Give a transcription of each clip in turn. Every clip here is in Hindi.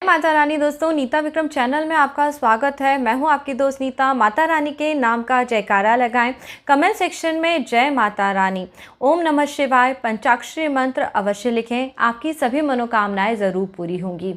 माता रानी दोस्तों, नीता विक्रम चैनल में आपका स्वागत है। मैं हूं आपकी दोस्त नीता। माता रानी के नाम का जयकारा लगाएं। कमेंट सेक्शन में जय माता रानी, ओम नमः शिवाय पंचाक्षरी मंत्र अवश्य लिखें। आपकी सभी मनोकामनाएं ज़रूर पूरी होंगी।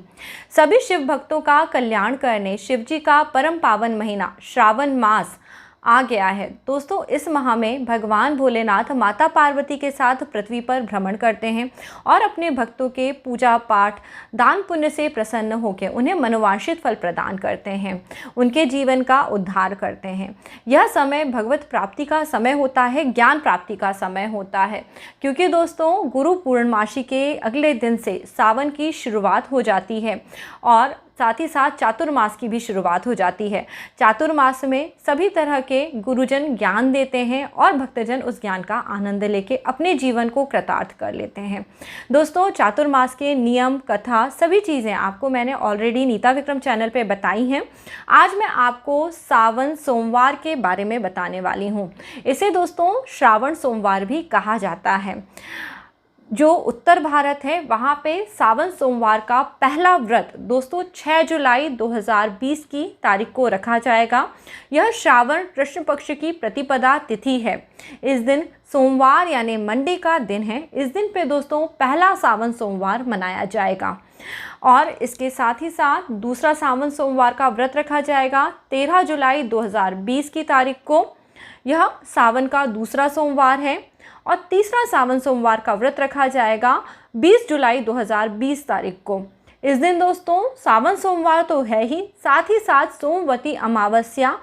सभी शिव भक्तों का कल्याण करने शिव जी का परम पावन महीना श्रावण मास आ गया है। दोस्तों, इस माह में भगवान भोलेनाथ माता पार्वती के साथ पृथ्वी पर भ्रमण करते हैं और अपने भक्तों के पूजा पाठ दान पुण्य से प्रसन्न होकर उन्हें मनोवांछित फल प्रदान करते हैं, उनके जीवन का उद्धार करते हैं। यह समय भगवत प्राप्ति का समय होता है, ज्ञान प्राप्ति का समय होता है, क्योंकि दोस्तों गुरु पूर्णमासी के अगले दिन से सावन की शुरुआत हो जाती है और साथ ही साथ चातुर्मास की भी शुरुआत हो जाती है। चातुर्मास में सभी तरह के गुरुजन ज्ञान देते हैं और भक्तजन उस ज्ञान का आनंद लेके अपने जीवन को कृतार्थ कर लेते हैं। दोस्तों, चातुर्मास के नियम, कथा, सभी चीज़ें आपको मैंने ऑलरेडी नीता विक्रम चैनल पे बताई हैं। आज मैं आपको सावन सोमवार के बारे में बताने वाली हूँ। इसे दोस्तों श्रावण सोमवार भी कहा जाता है। जो उत्तर भारत है वहाँ पे सावन सोमवार का पहला व्रत दोस्तों 6 जुलाई 2020 की तारीख को रखा जाएगा। यह श्रावण कृष्ण पक्ष की प्रतिपदा तिथि है। इस दिन सोमवार यानी मंडे का दिन है। इस दिन पे दोस्तों पहला सावन सोमवार मनाया जाएगा और इसके साथ ही साथ दूसरा सावन सोमवार का व्रत रखा जाएगा 13 जुलाई 2020 की तारीख को। यह सावन का दूसरा सोमवार है और तीसरा सावन सोमवार का व्रत रखा जाएगा 20 जुलाई 2020 तारीख को। इस दिन दोस्तों सावन सोमवार तो है ही साथ सोमवती अमावस्या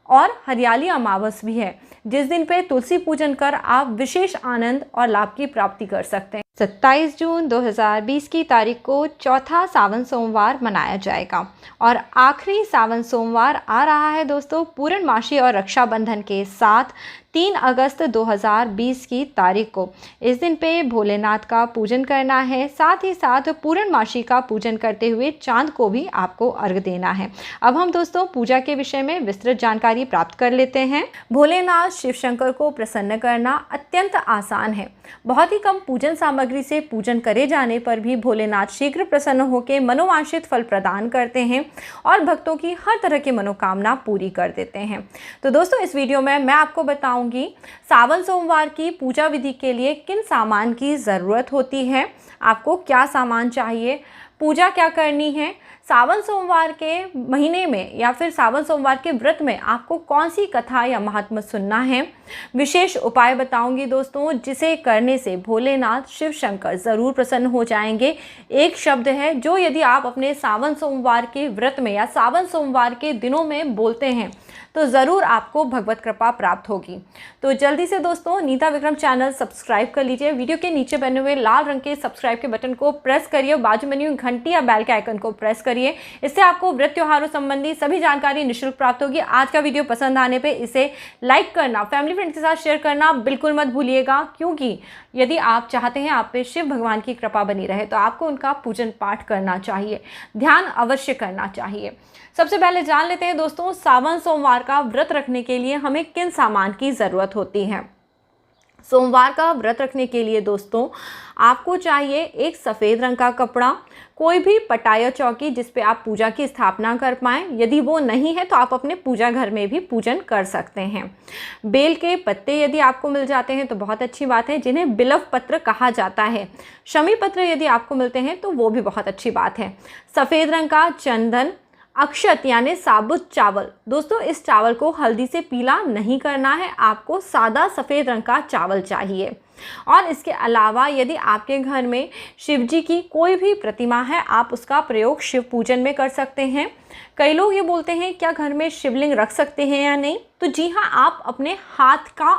और हरियाली अमावस भी है, जिस दिन पे तुलसी पूजन कर आप विशेष आनंद और लाभ की प्राप्ति कर सकते हैं। 27 जून 2020 की तारीख को चौथा सावन सोमवार मनाया जाएगा और आखिरी सावन सोमवार आ रहा है दोस्तों पूर्णमासी और रक्षाबंधन के साथ 3 अगस्त 2020 की तारीख को। इस दिन पे भोलेनाथ का पूजन करना है, साथ ही साथ पूर्णमासी का पूजन करते हुए चांद को भी आपको अर्घ देना है। अब हम दोस्तों पूजा के विषय में विस्तृत जानकारी प्राप्त कर लेते हैं। भोलेनाथ शिव शंकर को प्रसन्न करना अत्यंत आसान है। बहुत ही कम पूजन सामग्री से पूजन करे जाने पर भी भोलेनाथ शीघ्र प्रसन्न होकर मनोवांछित फल प्रदान करते हैं और भक्तों की हर तरह की मनोकामना पूरी कर देते हैं। तो दोस्तों, इस वीडियो में मैं आपको बताऊंगी सावन सोमवार की पूजा विधि के लिए किन सामान की ज़रूरत होती है, आपको क्या सामान चाहिए, पूजा क्या करनी है, सावन सोमवार के महीने में या फिर सावन सोमवार के व्रत में आपको कौन सी कथा या महात्म्य सुनना है। विशेष उपाय बताऊंगी दोस्तों, जिसे करने से भोलेनाथ शिव शंकर ज़रूर प्रसन्न हो जाएंगे। एक शब्द है जो यदि आप अपने सावन सोमवार के व्रत में या सावन सोमवार के दिनों में बोलते हैं तो ज़रूर आपको भगवत कृपा प्राप्त होगी। तो जल्दी से दोस्तों नीता विक्रम चैनल सब्सक्राइब कर लीजिए। वीडियो के नीचे बने हुए लाल रंग के सब्सक्राइब के बटन को प्रेस करिए, बाजू में न्यू घंटी या बेल के आइकन को प्रेस करिए। इससे आपको व्रत त्योहारों संबंधी सभी जानकारी निःशुल्क प्राप्त होगी। आज का वीडियो पसंद आने पर इसे लाइक करना, फैमिली फ्रेंड्स के साथ शेयर करना बिल्कुल मत भूलिएगा, क्योंकि यदि आप चाहते हैं आप पे शिव भगवान की कृपा बनी रहे तो आपको उनका पूजन पाठ करना चाहिए, ध्यान अवश्य करना चाहिए। सबसे पहले जान लेते हैं दोस्तों सावन सोमवार का व्रत रखने के लिए हमें किन सामान की ज़रूरत होती है। सोमवार का व्रत रखने के लिए दोस्तों आपको चाहिए एक सफ़ेद रंग का कपड़ा, कोई भी पटाया चौकी जिस पे आप पूजा की स्थापना कर पाएँ। यदि वो नहीं है तो आप अपने पूजा घर में भी पूजन कर सकते हैं। बेल के पत्ते यदि आपको मिल जाते हैं तो बहुत अच्छी बात है, जिन्हें बिलव पत्र कहा जाता है। शमी पत्र यदि आपको मिलते हैं तो वो भी बहुत अच्छी बात है। सफ़ेद रंग का चंदन, अक्षत यानी साबुत चावल। दोस्तों, इस चावल को हल्दी से पीला नहीं करना है, आपको सादा सफ़ेद रंग का चावल चाहिए। और इसके अलावा यदि आपके घर में शिव जी की कोई भी प्रतिमा है आप उसका प्रयोग शिव पूजन में कर सकते हैं। कई लोग ये बोलते हैं क्या घर में शिवलिंग रख सकते हैं या नहीं, तो जी हाँ, आप अपने हाथ का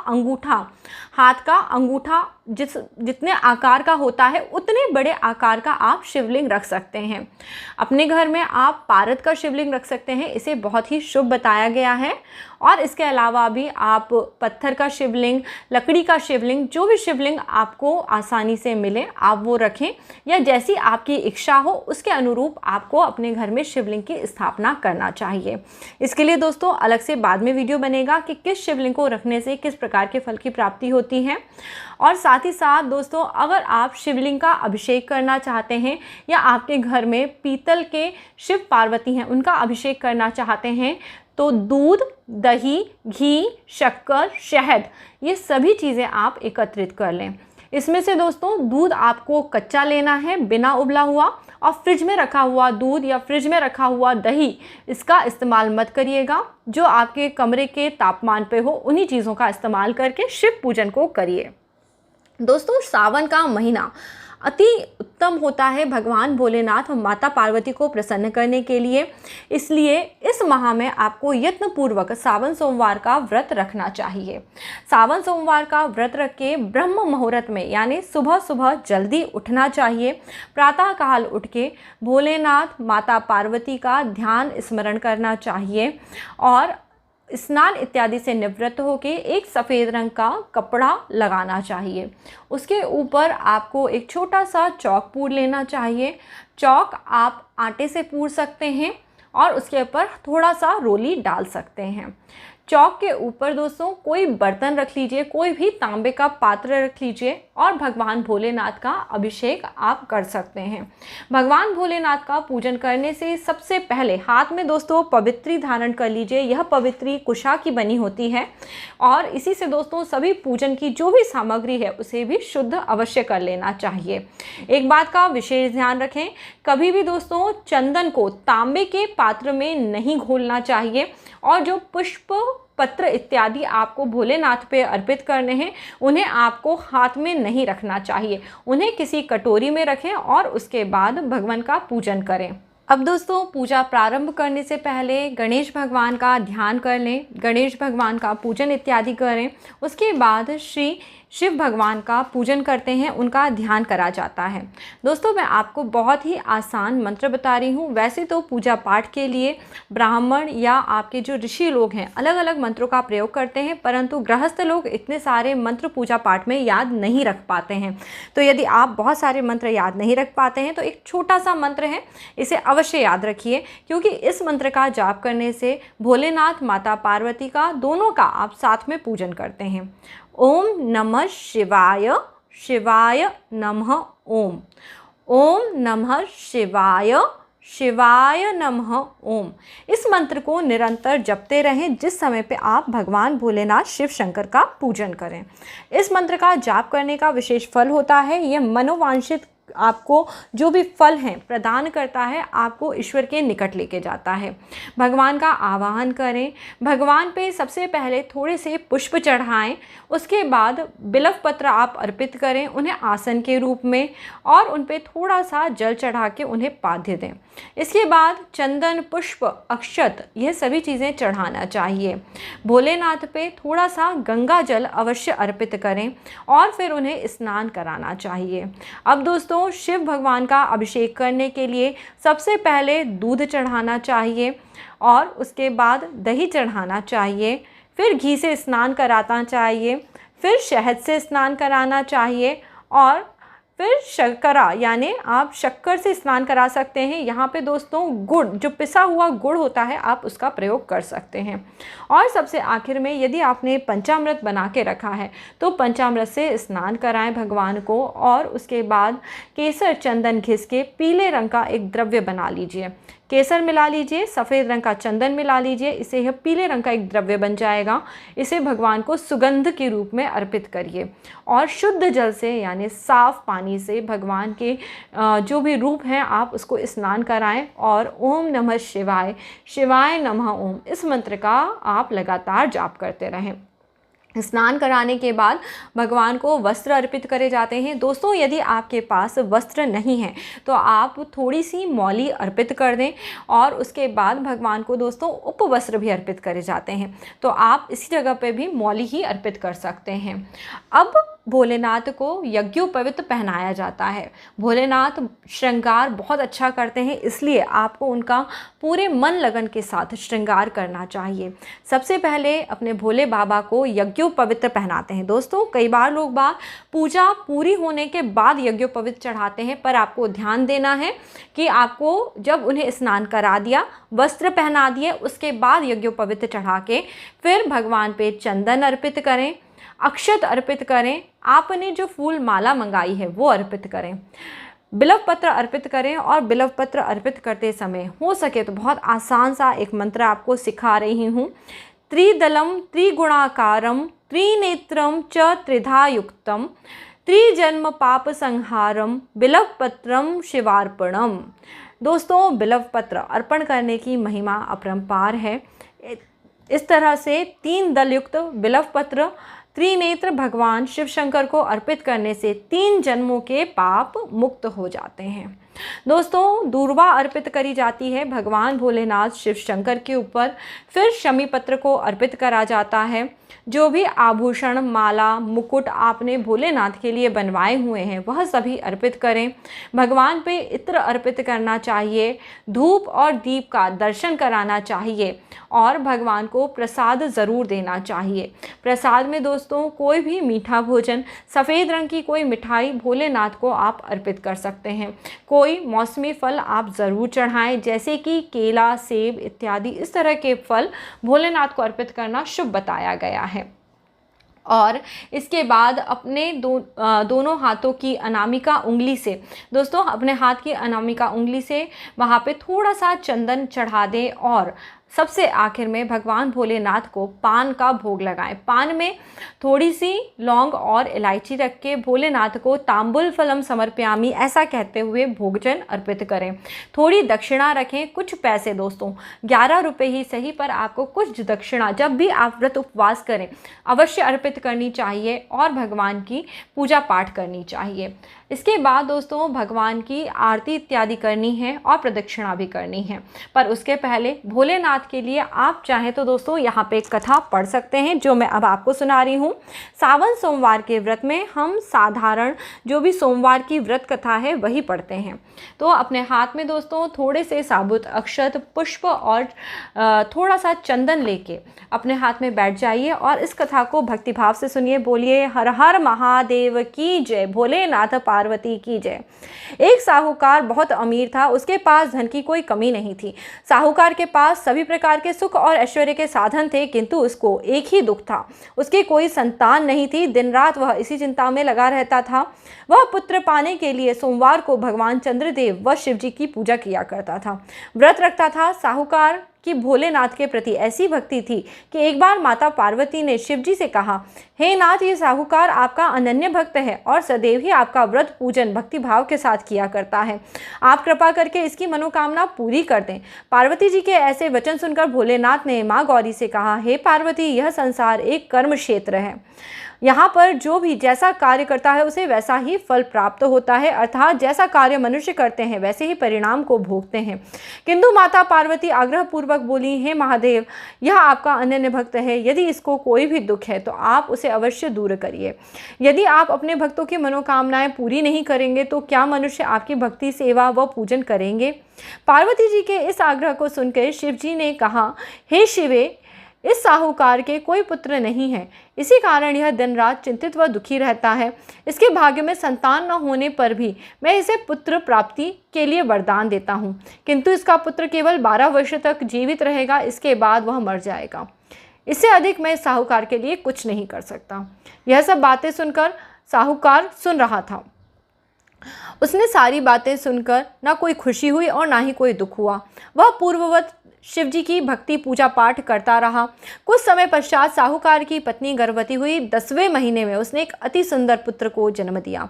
अंगूठा जितने आकार का होता है उतने बड़े आकार का आप शिवलिंग रख सकते हैं। अपने घर में आप पारद का शिवलिंग रख सकते हैं, इसे बहुत ही शुभ बताया गया है। और इसके अलावा भी आप पत्थर का शिवलिंग, लकड़ी का शिवलिंग, जो भी शिवलिंग आपको आसानी से मिले आप वो रखें, या जैसी आपकी इच्छा हो उसके अनुरूप आपको अपने घर में शिवलिंग की स्थापना करना चाहिए। इसके लिए दोस्तों अलग से बाद में वीडियो बनेगा कि किस शिवलिंग को रखने से किस प्रकार के फल की प्राप्ति होती है। और साथ ही साथ दोस्तों, अगर आप शिवलिंग का अभिषेक करना चाहते हैं या आपके घर में पीतल के शिव पार्वती हैं उनका अभिषेक करना चाहते हैं, तो दूध, दही, घी, शक्कर, शहद, ये सभी चीज़ें आप एकत्रित कर लें। इसमें से दोस्तों दूध आपको कच्चा लेना है, बिना उबला हुआ, और फ्रिज में रखा हुआ दूध या फ्रिज में रखा हुआ दही इसका इस्तेमाल मत करिएगा। जो आपके कमरे के तापमान पे हो उन्हीं चीज़ों का इस्तेमाल करके शिव पूजन को करिए। दोस्तों, सावन का महीना अति उत्तम होता है भगवान भोलेनाथ और माता पार्वती को प्रसन्न करने के लिए। इसलिए इस माह में आपको यत्नपूर्वक सावन सोमवार का व्रत रखना चाहिए। सावन सोमवार का व्रत रख के ब्रह्म मुहूर्त में यानी सुबह सुबह जल्दी उठना चाहिए। प्रातःकाल उठ के भोलेनाथ माता पार्वती का ध्यान स्मरण करना चाहिए और स्नान इत्यादि से निवृत्त होकर एक सफ़ेद रंग का कपड़ा लगाना चाहिए। उसके ऊपर आपको एक छोटा सा चौक पूर लेना चाहिए। चौक आप आटे से पूर सकते हैं और उसके ऊपर थोड़ा सा रोली डाल सकते हैं। चौक के ऊपर दोस्तों कोई बर्तन रख लीजिए, कोई भी तांबे का पात्र रख लीजिए और भगवान भोलेनाथ का अभिषेक आप कर सकते हैं। भगवान भोलेनाथ का पूजन करने से सबसे पहले हाथ में दोस्तों पवित्री धारण कर लीजिए। यह पवित्री कुशा की बनी होती है और इसी से दोस्तों सभी पूजन की जो भी सामग्री है उसे भी शुद्ध अवश्य कर लेना चाहिए। एक बात का विशेष ध्यान रखें, कभी भी दोस्तों चंदन को तांबे के पात्र में नहीं घोलना चाहिए और जो पुष्प, पत्र इत्यादि आपको भोलेनाथ पे अर्पित करने हैं उन्हें आपको हाथ में नहीं रखना चाहिए। उन्हें किसी कटोरी में रखें और उसके बाद भगवान का पूजन करें। अब दोस्तों, पूजा प्रारंभ करने से पहले गणेश भगवान का ध्यान कर लें, गणेश भगवान का पूजन इत्यादि करें। उसके बाद श्री शिव भगवान का पूजन करते हैं, उनका ध्यान करा जाता है। दोस्तों, मैं आपको बहुत ही आसान मंत्र बता रही हूँ। वैसे तो पूजा पाठ के लिए ब्राह्मण या आपके जो ऋषि लोग हैं अलग अलग मंत्रों का प्रयोग करते हैं, परंतु गृहस्थ लोग इतने सारे मंत्र पूजा पाठ में याद नहीं रख पाते हैं। तो यदि आप बहुत सारे मंत्र याद नहीं रख पाते हैं तो एक छोटा सा मंत्र है, इसे अवश्य याद रखिए, क्योंकि इस मंत्र का जाप करने से भोलेनाथ, माता पार्वती का, दोनों का आप साथ में पूजन करते हैं। ओम नमः शिवाय, शिवाय नमः ओम। ओम नमः शिवाय, शिवाय नमः ओम। इस मंत्र को निरंतर जपते रहें जिस समय पे आप भगवान भोलेनाथ शिव शंकर का पूजन करें। इस मंत्र का जाप करने का विशेष फल होता है। यह मनोवांछित आपको जो भी फल हैं प्रदान करता है, आपको ईश्वर के निकट लेके जाता है। भगवान का आवाहन करें, भगवान पे सबसे पहले थोड़े से पुष्प चढ़ाएं, उसके बाद बिल्व पत्र आप अर्पित करें उन्हें आसन के रूप में और उन पे थोड़ा सा जल चढ़ा के उन्हें पाद्य दें। इसके बाद चंदन, पुष्प, अक्षत, यह सभी चीज़ें चढ़ाना चाहिए। भोलेनाथ पे थोड़ा सा गंगा जल अवश्य अर्पित करें और फिर उन्हें स्नान कराना चाहिए। अब दोस्तों, शिव भगवान का अभिषेक करने के लिए सबसे पहले दूध चढ़ाना चाहिए और उसके बाद दही चढ़ाना चाहिए, फिर घी से स्नान कराना चाहिए, फिर शहद से स्नान कराना चाहिए और फिर शर्करा यानी आप शक्कर से स्नान करा सकते हैं। यहाँ पे दोस्तों गुड़, जो पिसा हुआ गुड़ होता है, आप उसका प्रयोग कर सकते हैं। और सबसे आखिर में यदि आपने पंचामृत बना के रखा है तो पंचामृत से स्नान कराएं भगवान को और उसके बाद केसर, चंदन घिस के पीले रंग का एक द्रव्य बना लीजिए। केसर मिला लीजिए, सफ़ेद रंग का चंदन मिला लीजिए, इससे यह पीले रंग का एक द्रव्य बन जाएगा। इसे भगवान को सुगंध के रूप में अर्पित करिए और शुद्ध जल से यानी साफ पानी से भगवान के जो भी रूप हैं आप उसको स्नान कराएं और ओम नमः शिवाय, शिवाय नमः ओम, इस मंत्र का आप लगातार जाप करते रहें। स्नान कराने के बाद भगवान को वस्त्र अर्पित करे जाते हैं। दोस्तों, यदि आपके पास वस्त्र नहीं है तो आप थोड़ी सी मौली अर्पित कर दें और उसके बाद भगवान को दोस्तों उपवस्त्र भी अर्पित करे जाते हैं, तो आप इसी जगह पे भी मौली ही अर्पित कर सकते हैं। अब भोलेनाथ को यज्ञोपवीत पहनाया जाता है। भोलेनाथ श्रृंगार बहुत अच्छा करते हैं, इसलिए आपको उनका पूरे मन लगन के साथ श्रृंगार करना चाहिए। सबसे पहले अपने भोले बाबा को यज्ञोपवीत पहनाते हैं। दोस्तों, कई बार लोग पूजा पूरी होने के बाद यज्ञोपवीत चढ़ाते हैं, पर आपको ध्यान देना है कि आपको जब उन्हें स्नान करा दिया, वस्त्र पहना दिए, उसके बाद यज्ञोपवीत चढ़ा के फिर भगवान पे चंदन अर्पित करें, अक्षत अर्पित करें, आपने जो फूल माला मंगाई है वो अर्पित करें, बिल्व पत्र अर्पित करें। और बिल्व पत्र अर्पित करते समय हो सके तो बहुत आसान सा एक मंत्र आपको सिखा रही हूँ। त्रिदलम त्रिगुणाकारम त्रिनेत्रम च त्रिधा युक्तम त्रिजन्म पाप संहारम बिल्व पत्रम शिवार्पणम। दोस्तों, बिल्व पत्र अर्पण करने की महिमा अपरंपार है। इस तरह से 3 दल युक्त बिल्व पत्र त्रिनेत्र भगवान शिव शंकर को अर्पित करने से 3 जन्मों के पाप मुक्त हो जाते हैं। दोस्तों, दूर्वा अर्पित करी जाती है भगवान भोलेनाथ शिव शंकर के ऊपर। फिर शमी पत्र को अर्पित करा जाता है। जो भी आभूषण, माला, मुकुट आपने भोलेनाथ के लिए बनवाए हुए हैं वह सभी अर्पित करें। भगवान पे इत्र अर्पित करना चाहिए, धूप और दीप का दर्शन कराना चाहिए और भगवान को प्रसाद ज़रूर देना चाहिए। प्रसाद में दोस्तों कोई भी मीठा भोजन, सफ़ेद रंग की कोई मिठाई भोलेनाथ को आप अर्पित कर सकते हैं। कोई मौसमी फल आप ज़रूर चढ़ाएं, जैसे कि केला, सेब इत्यादि। इस तरह के फल भोलेनाथ को अर्पित करना शुभ बताया गया है। और इसके बाद अपने दोनों हाथों की अनामिका उंगली से, दोस्तों अपने हाथ की अनामिका उंगली से वहाँ पे थोड़ा सा चंदन चढ़ा दें और सबसे आखिर में भगवान भोलेनाथ को पान का भोग लगाएं। पान में थोड़ी सी लौंग और इलायची रख के भोलेनाथ को तांबुल फलम समर्पयामी ऐसा कहते हुए भोजन अर्पित करें। थोड़ी दक्षिणा रखें, कुछ पैसे, दोस्तों 11 रुपये ही सही, पर आपको कुछ दक्षिणा जब भी आप व्रत उपवास करें अवश्य अर्पित करनी चाहिए और भगवान की पूजा पाठ करनी चाहिए। इसके बाद दोस्तों भगवान की आरती इत्यादि करनी है और प्रदक्षिणा भी करनी है, पर उसके पहले भोलेनाथ के लिए आप चाहें तो दोस्तों यहाँ पे एक कथा पढ़ सकते हैं जो मैं अब आपको सुना रही हूँ। सावन सोमवार के व्रत में हम साधारण जो भी सोमवार की व्रत कथा है वही पढ़ते हैं। तो अपने हाथ में दोस्तों थोड़े से साबुत अक्षत, पुष्प और थोड़ा सा चंदन लेके अपने हाथ में बैठ जाइए और इस कथा को भक्तिभाव से सुनिए। बोलिए हर हर महादेव की जय, भोलेनाथ पार्वती की जय। एक साहूकार बहुत अमीर था, उसके पास धन की कोई कमी नहीं थी। साहूकार के पास सभी प्रकार के सुख और ऐश्वर्य के साधन थे, किंतु उसको एक ही दुख था, उसकी कोई संतान नहीं थी। दिन रात वह इसी चिंता में लगा रहता था। वह पुत्र पाने के लिए सोमवार को भगवान चंद्रदेव व शिव जी की पूजा किया करता था, व्रत रखता था। साहूकार कि भोलेनाथ के प्रति ऐसी भक्ति थी कि एक बार माता पार्वती ने शिव जी से कहा, हे नाथ, ये साहूकार आपका अनन्य भक्त है और सदैव ही आपका व्रत पूजन भक्ति भाव के साथ किया करता है। आप कृपा करके इसकी मनोकामना पूरी कर दें। पार्वती जी के ऐसे वचन सुनकर भोलेनाथ ने माँ गौरी से कहा, हे पार्वती, यह संसार एक कर्म क्षेत्र है। यहाँ पर जो भी जैसा कार्य करता है उसे वैसा ही फल प्राप्त होता है, अर्थात जैसा कार्य मनुष्य करते हैं वैसे ही परिणाम को भोगते हैं। किंतु माता पार्वती आग्रहपूर्वक बोली, हे महादेव, यह आपका अनन्य भक्त है, यदि इसको कोई भी दुख है तो आप उसे अवश्य दूर करिए। यदि आप अपने भक्तों की मनोकामनाएं पूरी नहीं करेंगे तो क्या मनुष्य आपकी भक्ति, सेवा व पूजन करेंगे? पार्वती जी के इस आग्रह को सुनकर शिव जी ने कहा, हे शिवे, इस साहूकार के कोई पुत्र नहीं है, इसी कारण यह दिन रात चिंतित व दुखी रहता है। इसके भाग्य में संतान न होने पर भी मैं इसे पुत्र प्राप्ति के लिए वरदान देता हूँ, किंतु इसका पुत्र केवल 12 वर्ष तक जीवित रहेगा, इसके बाद वह मर जाएगा। इससे अधिक मैं साहूकार के लिए कुछ नहीं कर सकता। यह सब बातें सुनकर साहूकार सुन रहा था। उसने सारी बातें सुनकर ना कोई खुशी हुई और ना ही कोई दुख हुआ। वह पूर्ववत शिव जी की भक्ति पूजा पाठ करता रहा। कुछ समय पश्चात साहूकार की पत्नी गर्भवती हुई। 10वें महीने में उसने एक अति सुंदर पुत्र को जन्म दिया।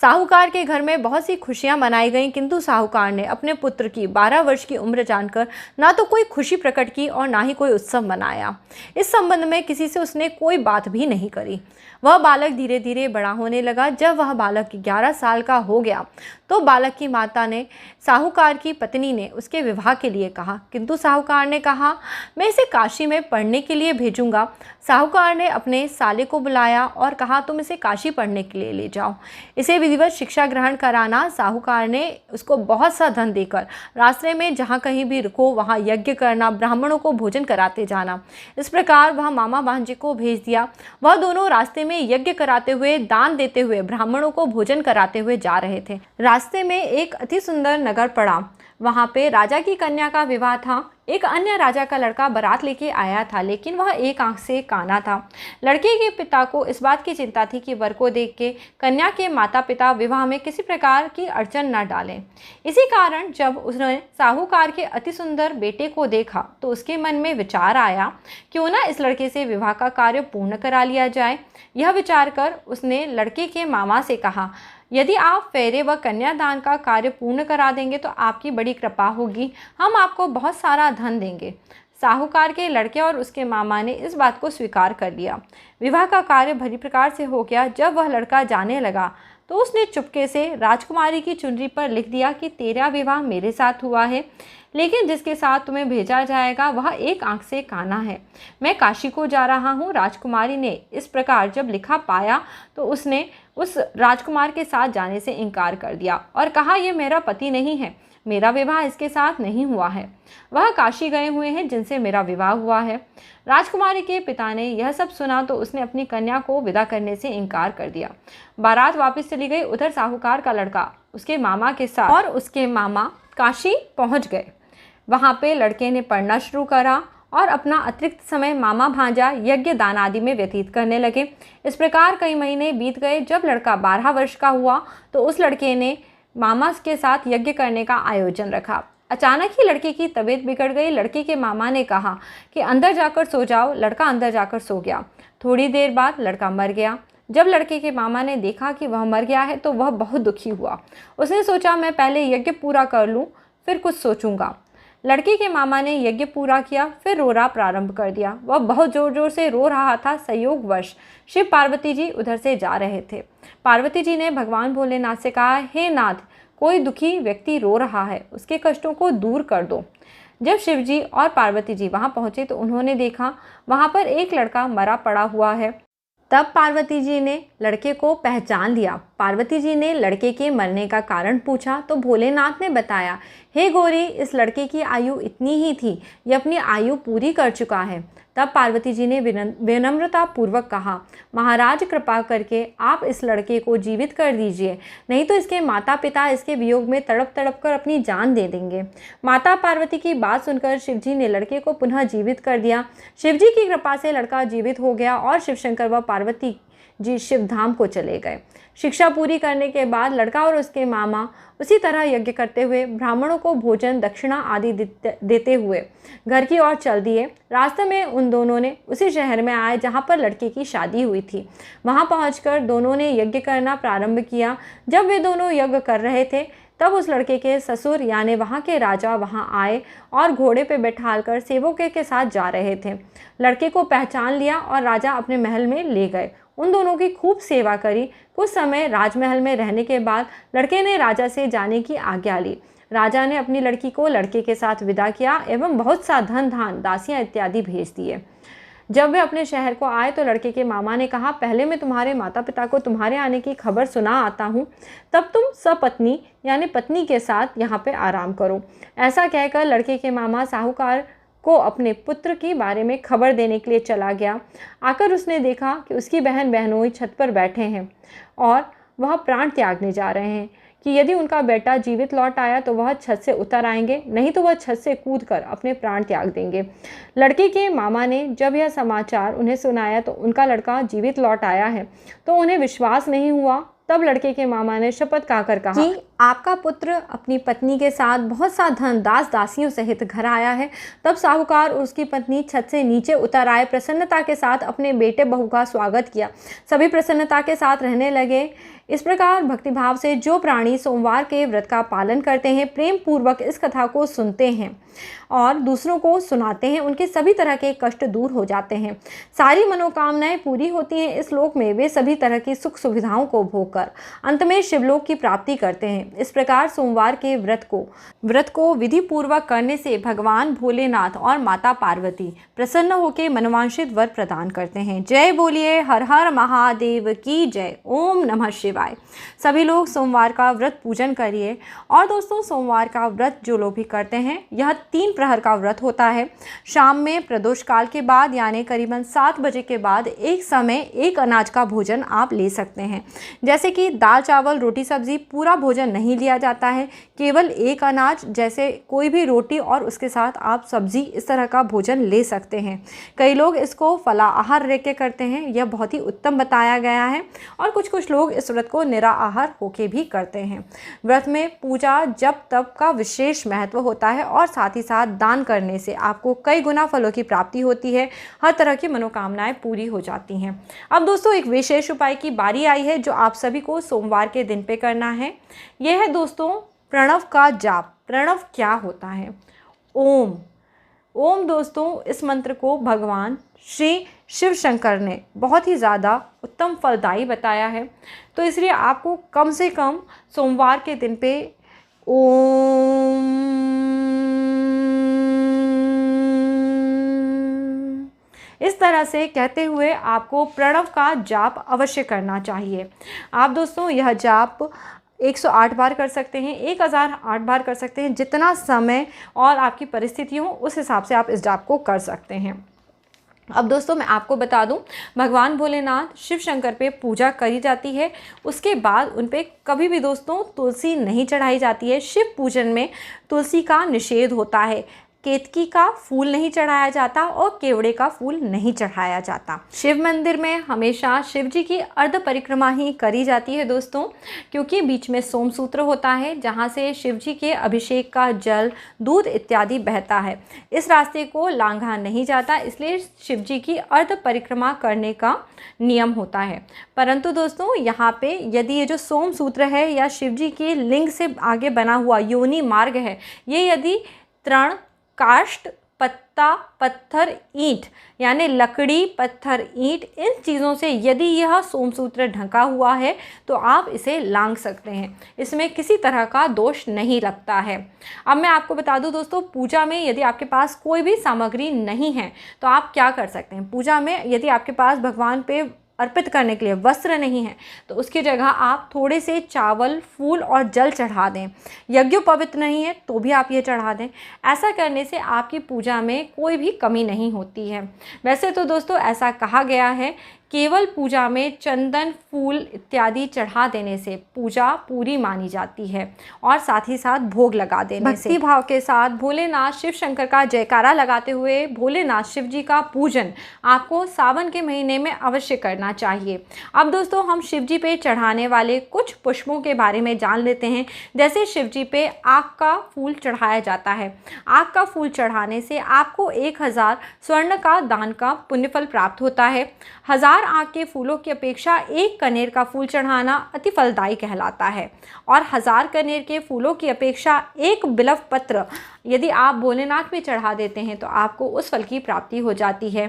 साहूकार के घर में बहुत सी खुशियां मनाई गईं, किंतु साहूकार ने अपने पुत्र की 12 वर्ष की उम्र जानकर ना तो कोई खुशी प्रकट की और ना ही कोई उत्सव मनाया। इस संबंध में किसी से उसने कोई बात भी नहीं करी। वह बालक धीरे धीरे बड़ा होने लगा। जब वह बालक 11 साल का हो गया तो बालक की माता ने, साहूकार की पत्नी ने उसके विवाह के लिए कहा, किंतु साहूकार ने कहा, मैं इसे काशी में पढ़ने के लिए भेजूंगा। साहूकार ने अपने साले को बुलाया और कहा, तुम इसे काशी पढ़ने के लिए ले जाओ, इसे विधिवत शिक्षा ग्रहण कराना। साहूकार ने उसको बहुत सा धन देकर रास्ते में जहाँ कहीं भी रुको वहाँ यज्ञ करना, ब्राह्मणों को भोजन कराते जाना। इस प्रकार वह मामा भांजे को भेज दिया। वह दोनों रास्ते में यज्ञ कराते हुए, दान देते हुए, ब्राह्मणों को भोजन कराते हुए जा रहे थे। रास्ते में एक अति सुंदर नगर पड़ा। वहाँ पे राजा की कन्या का विवाह था। एक अन्य राजा का लड़का बारात लेके आया था, लेकिन वह एक आंख से काना था। लड़के के पिता को इस बात की चिंता थी कि वर को देख के कन्या के माता पिता विवाह में किसी प्रकार की अड़चन न डालें। इसी कारण जब उसने साहूकार के अति सुंदर बेटे को देखा तो उसके मन में विचार आया, क्यों ना इस लड़के से विवाह का कार्य पूर्ण करा लिया जाए। यह विचार कर उसने लड़के के मामा से कहा, यदि आप फेरे व कन्यादान का कार्य पूर्ण करा देंगे तो आपकी बड़ी कृपा होगी, हम आपको बहुत सारा धन देंगे। साहूकार के लड़के और उसके मामा ने इस बात को स्वीकार कर लिया। विवाह का कार्य भली प्रकार से हो गया। जब वह लड़का जाने लगा तो उसने चुपके से राजकुमारी की चुनरी पर लिख दिया कि तेरा विवाह मेरे साथ हुआ है, लेकिन जिसके साथ तुम्हें भेजा जाएगा वह एक आंख से काना है। मैं काशी को जा रहा हूँ। राजकुमारी ने इस प्रकार जब लिखा पाया तो उसने उस राजकुमार के साथ जाने से इनकार कर दिया और कहा, यह मेरा पति नहीं है, मेरा विवाह इसके साथ नहीं हुआ है। वह काशी गए हुए हैं जिनसे मेरा विवाह हुआ है। राजकुमारी के पिता ने यह सब सुना तो उसने अपनी कन्या को विदा करने से इनकार कर दिया। बारात वापस चली गई। उधर साहूकार का लड़का उसके मामा के साथ और उसके मामा काशी पहुंच गए। वहाँ पे लड़के ने पढ़ना शुरू करा और अपना अतिरिक्त समय मामा भांजा यज्ञ दान आदि में व्यतीत करने लगे। इस प्रकार कई महीने बीत गए। जब लड़का 12 वर्ष का हुआ तो उस लड़के ने मामा के साथ यज्ञ करने का आयोजन रखा। अचानक ही लड़के की तबीयत बिगड़ गई। लड़के के मामा ने कहा कि अंदर जाकर सो जाओ। लड़का अंदर जाकर सो गया। थोड़ी देर बाद लड़का मर गया। जब लड़के के मामा ने देखा कि वह मर गया है तो वह बहुत दुखी हुआ। उसने सोचा, मैं पहले यज्ञ पूरा कर लूँ, फिर कुछ सोचूंगा। लड़के के मामा ने यज्ञ पूरा किया, फिर रोना प्रारंभ कर दिया। वह बहुत जोर जोर से रो रहा था। संयोगवश शिव पार्वती जी उधर से जा रहे थे। पार्वती जी ने भगवान भोलेनाथ से कहा, हे नाथ, कोई दुखी व्यक्ति रो रहा है, उसके कष्टों को दूर कर दो। जब शिव जी और पार्वती जी वहां पहुंचे तो उन्होंने देखा वहां पर एक लड़का मरा पड़ा हुआ है। तब पार्वती जी ने लड़के को पहचान लिया। पार्वती जी ने लड़के के मरने का कारण पूछा तो भोलेनाथ ने बताया, हे गौरी, इस लड़के की आयु इतनी ही थी, ये अपनी आयु पूरी कर चुका है। तब पार्वती जी ने विनम्रता पूर्वक कहा, महाराज कृपा करके आप इस लड़के को जीवित कर दीजिए, नहीं तो इसके माता पिता इसके वियोग में तड़प तड़प कर अपनी जान दे देंगे। माता पार्वती की बात सुनकर शिवजी ने लड़के को पुनः जीवित कर दिया। शिवजी की कृपा से लड़का जीवित हो गया और शिवशंकर व पार्वती जी शिवधाम को चले गए। शिक्षा पूरी करने के बाद लड़का और उसके मामा उसी तरह यज्ञ करते हुए ब्राह्मणों को भोजन दक्षिणा आदि देते हुए घर की ओर चल दिए। रास्ते में उन दोनों ने उसी शहर में आए जहाँ पर लड़के की शादी हुई थी। वहाँ पहुँचकर दोनों ने यज्ञ करना प्रारंभ किया। जब वे दोनों यज्ञ कर रहे थे तब उस लड़के के ससुर यानी वहाँ के राजा वहाँ आए और घोड़े पे बैठालकर सेवकों के साथ जा रहे थे। लड़के को पहचान लिया और राजा अपने महल में ले गए। उन दोनों की खूब सेवा करी। कुछ समय राजमहल में रहने के बाद लड़के ने राजा से जाने की आज्ञा ली। राजा ने अपनी लड़की को लड़के के साथ विदा किया एवं बहुत सा धन धान दासियां इत्यादि भेज दिए। जब वे अपने शहर को आए तो लड़के के मामा ने कहा, पहले मैं तुम्हारे माता पिता को तुम्हारे आने की खबर सुना आता हूँ, तब तुम सपत्नी यानी पत्नी के साथ यहाँ पे आराम करो। ऐसा कहकर लड़के के मामा साहूकार को अपने पुत्र के बारे में खबर देने के लिए चला गया। आकर उसने देखा कि उसकी बहन बहनोई छत पर बैठे हैं और वह प्राण त्यागने जा रहे हैं कि यदि उनका बेटा जीवित लौट आया तो वह छत से उतर आएंगे, नहीं तो वह छत से कूदकर अपने प्राण त्याग देंगे। लड़के के मामा ने जब यह समाचार उन्हें सुनाया तो उनका लड़का जीवित लौट आया है तो उन्हें विश्वास नहीं हुआ। तब लड़के के मामा ने शपथ खाकर कहा कि आपका पुत्र अपनी पत्नी के साथ बहुत सा धन दास दासियों सहित घर आया है। तब साहूकार और उसकी पत्नी छत से नीचे उतर आए, प्रसन्नता के साथ अपने बेटे बहू का स्वागत किया। सभी प्रसन्नता के साथ रहने लगे। इस प्रकार भक्तिभाव से जो प्राणी सोमवार के व्रत का पालन करते हैं, प्रेम पूर्वक इस कथा को सुनते हैं और दूसरों को सुनाते हैं, उनके सभी तरह के कष्ट दूर हो जाते हैं, सारी मनोकामनाएं पूरी होती हैं। इस लोक में वे सभी तरह की सुख सुविधाओं को भोग कर अंत में शिवलोक की प्राप्ति करते हैं। इस प्रकार सोमवार के व्रत को विधि पूर्वक करने से भगवान भोलेनाथ और माता पार्वती प्रसन्न होकर मनोवांछित वर प्रदान करते हैं। जय बोलिए हर हर महादेव की जय। ओम नमः शिवाय। सभी लोग सोमवार का व्रत पूजन करिए। और दोस्तों, सोमवार का व्रत जो लोग भी करते हैं, यह 3 प्रहर का व्रत होता है। शाम में प्रदोष काल के बाद यानी करीबन 7 बजे के बाद एक समय एक अनाज का भोजन आप ले सकते हैं। जैसे कि दाल चावल रोटी सब्जी पूरा भोजन नहीं लिया जाता है, केवल एक अनाज जैसे कोई भी रोटी और उसके साथ आप सब्जी, इस तरह का भोजन ले सकते हैं। कई लोग इसको फलाहार रह के करते हैं, यह बहुत ही उत्तम बताया गया है। और कुछ लोग इस व्रत को निराहार होके भी करते हैं। व्रत में पूजा जप तप का विशेष महत्व होता है और साथ ही साथ दान करने से आपको कई गुना फलों की प्राप्ति होती है, हर तरह की मनोकामनाएं पूरी हो जाती हैं। अब दोस्तों, एक विशेष उपाय की बारी आई है जो आप सभी को सोमवार के दिन पे करना है। यह है दोस्तों प्रणव का जाप। प्रणव क्या होता है? ओम दोस्तों, इस मंत्र को भगवान श्री शिव शंकर ने बहुत ही ज़्यादा उत्तम फलदायी बताया है, तो इसलिए आपको कम से कम सोमवार के दिन पे ओम इस तरह से कहते हुए आपको प्रणव का जाप अवश्य करना चाहिए। आप दोस्तों यह जाप 108 बार कर सकते हैं, 1008 बार कर सकते हैं, जितना समय और आपकी परिस्थिति हो उस हिसाब से आप इस जाप को कर सकते हैं। अब दोस्तों, मैं आपको बता दूं, भगवान भोलेनाथ शिव शंकर पे पूजा करी जाती है। उसके बाद उन पे कभी भी दोस्तों तुलसी नहीं चढ़ाई जाती है। शिव पूजन में तुलसी का निषेध होता है। केतकी का फूल नहीं चढ़ाया जाता और केवड़े का फूल नहीं चढ़ाया जाता। शिव मंदिर में हमेशा शिव जी की अर्ध परिक्रमा ही करी जाती है दोस्तों, क्योंकि बीच में सोमसूत्र होता है जहाँ से शिव जी के अभिषेक का जल, दूध इत्यादि बहता है। इस रास्ते को लांघा नहीं जाता, इसलिए शिव जी की अर्ध परिक्रमा करने का नियम होता है। परंतु दोस्तों, यहाँ पे यदि ये जो सोमसूत्र है या शिव जी की लिंग से आगे बना हुआ योनि मार्ग है, ये यदि तृण, काष्ठ, पत्ता, पत्थर, ईंट यानी लकड़ी, पत्थर, ईंट, इन चीज़ों से यदि यह सोमसूत्र ढका हुआ है तो आप इसे लांघ सकते हैं। इसमें किसी तरह का दोष नहीं लगता है। अब मैं आपको बता दूं दोस्तों, पूजा में यदि आपके पास कोई भी सामग्री नहीं है तो आप क्या कर सकते हैं। पूजा में यदि आपके पास भगवान पे अर्पित करने के लिए वस्त्र नहीं है तो उसकी जगह आप थोड़े से चावल, फूल और जल चढ़ा दें। यज्ञोपवीत नहीं है तो भी आप ये चढ़ा दें। ऐसा करने से आपकी पूजा में कोई भी कमी नहीं होती है। वैसे तो दोस्तों ऐसा कहा गया है, केवल पूजा में चंदन, फूल इत्यादि चढ़ा देने से पूजा पूरी मानी जाती है और साथ ही साथ भोग लगा देने से। भक्ति भाव के साथ भोलेनाथ शिव शंकर का जयकारा लगाते हुए भोलेनाथ शिव जी का पूजन आपको सावन के महीने में अवश्य करना चाहिए। अब दोस्तों, हम शिव जी पे चढ़ाने वाले कुछ पुष्पों के बारे में जान लेते हैं। जैसे शिव जी पे आक का फूल चढ़ाया जाता है। आक का फूल चढ़ाने से आपको 1000 स्वर्ण का दान का पुण्यफल प्राप्त होता है। 1000 आक के फूलों की अपेक्षा 1 कनेर का फूल चढ़ाना अति फलदायी कहलाता है और 1000 कनेर के फूलों की अपेक्षा 1 बिल्व पत्र यदि आप भोलेनाथ पे चढ़ा देते हैं तो आपको उस फल की प्राप्ति हो जाती है।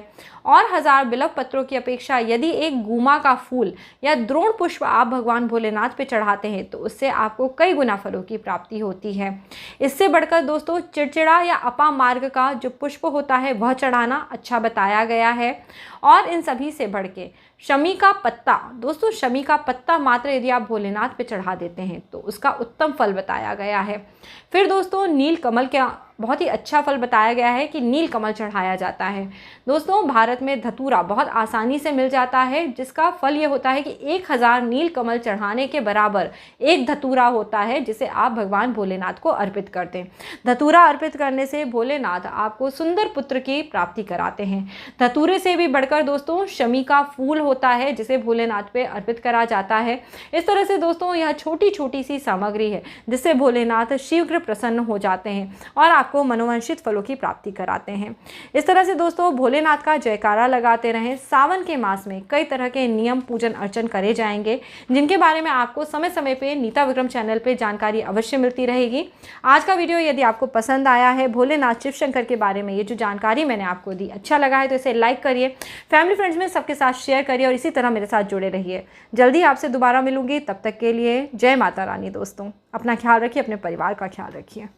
और 1000 बिल्व पत्रों की अपेक्षा यदि 1 गुमा का फूल या द्रोण पुष्प आप भगवान भोलेनाथ पे चढ़ाते हैं तो उससे आपको कई गुना फलों की प्राप्ति होती है। इससे बढ़कर दोस्तों, चिड़चिड़ा या अपा मार्ग का जो पुष्प होता है वह चढ़ाना अच्छा बताया गया है। और इन सभी से बढ़ के शमी का पत्ता, दोस्तों शमी का पत्ता मात्र यदि आप भोलेनाथ पे चढ़ा देते हैं तो उसका उत्तम फल बताया गया है। फिर दोस्तों, नील कमल का बहुत ही अच्छा फल बताया गया है कि नील कमल चढ़ाया जाता है। दोस्तों, भारत में धतूरा बहुत आसानी से मिल जाता है, जिसका फल ये होता है कि 1000 नील कमल चढ़ाने के बराबर 1 धतूरा होता है, जिसे आप भगवान भोलेनाथ को अर्पित करते हैं। धतूरा अर्पित करने से भोलेनाथ आपको सुंदर पुत्र की प्राप्ति कराते हैं। धतूरे से भी बढ़कर दोस्तों शमी का फूल होता है जिसे भोलेनाथ पे अर्पित करा जाता है। इस तरह से दोस्तों यह छोटी छोटी सी सामग्री है जिससे भोलेनाथ शीघ्र प्रसन्न हो जाते हैं और आपको मनोवांछित फलों की प्राप्ति कराते हैं। इस तरह से दोस्तों भोलेनाथ का जयकारा लगाते रहें। सावन के मास में कई तरह के नियम पूजन अर्चन करे जाएंगे जिनके बारे में आपको समय समय पे नीता विक्रम चैनल पे जानकारी अवश्य मिलती रहेगी। आज का वीडियो यदि आपको पसंद आया है, भोलेनाथ शिव शंकर के बारे में ये जो जानकारी मैंने आपको दी अच्छा लगा है तो इसे लाइक करिए, फैमिली फ्रेंड्स में सबके साथ शेयर करिए और इसी तरह मेरे साथ जुड़े रहिए। जल्दी आपसे दोबारा मिलूंगी, तब तक के लिए जय माता रानी। दोस्तों अपना ख्याल रखिए, अपने परिवार का ख्याल रखिए।